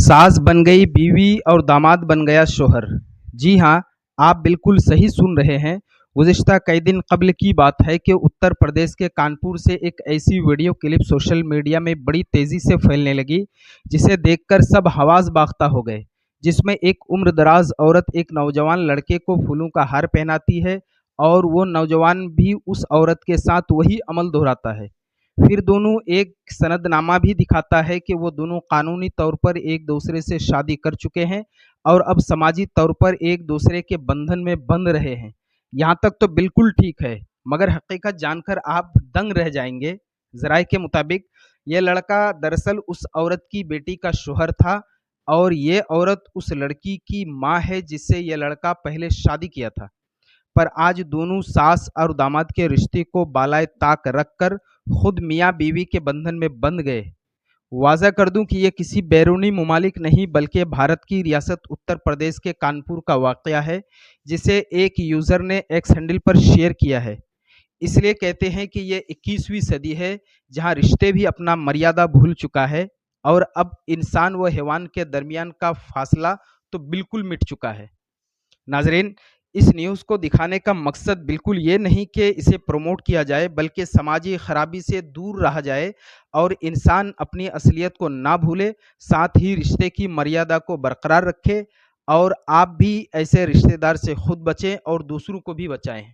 सास बन गई बीवी और दामाद बन गया शौहर। जी हाँ, आप बिल्कुल सही सुन रहे हैं। गुज़िश्ता कई दिन कब्ल की बात है कि उत्तर प्रदेश के कानपुर से एक ऐसी वीडियो क्लिप सोशल मीडिया में बड़ी तेज़ी से फैलने लगी, जिसे देखकर सब हवास बाख्ता हो गए। जिसमें एक उम्रदराज औरत एक नौजवान लड़के को फूलों का हार पहनाती है और वो नौजवान भी उस औरत के साथ वही अमल दोहराता है। फिर दोनों एक सनदनामा भी दिखाता है कि वो दोनों कानूनी तौर पर एक दूसरे से शादी कर चुके हैं और अब समाजी तौर पर एक दूसरे के बंधन में बंध रहे हैं। यहाँ तक तो बिल्कुल ठीक है, मगर हकीकत जानकर आप दंग रह जाएंगे। जराये के मुताबिक ये लड़का दरअसल उस औरत की बेटी का शौहर था और ये औरत उस लड़की की माँ है जिससे ये लड़का पहले शादी किया था। पर आज दोनों सास और दामाद के रिश्ते को बालाए ताक रखकर खुद मियाँ बीवी के बंधन में बंध गए। वाज़ा कर दूं कि ये किसी बैरूनी ममालिक नहीं बल्कि भारत की रियासत उत्तर प्रदेश के कानपुर का वाक़या है, जिसे एक यूज़र ने एक्स हैंडल पर शेयर किया है। इसलिए कहते हैं कि ये 21वीं सदी है, जहां रिश्ते भी अपना मर्यादा भूल चुका है और अब इंसान व हैवान के दरमियान का फासला तो बिल्कुल मिट चुका है। नाज़रीन, इस न्यूज़ को दिखाने का मकसद बिल्कुल ये नहीं कि इसे प्रमोट किया जाए, बल्कि समाजी खराबी से दूर रहा जाए और इंसान अपनी असलियत को ना भूले, साथ ही रिश्ते की मर्यादा को बरकरार रखे और आप भी ऐसे रिश्तेदार से खुद बचें और दूसरों को भी बचाएं।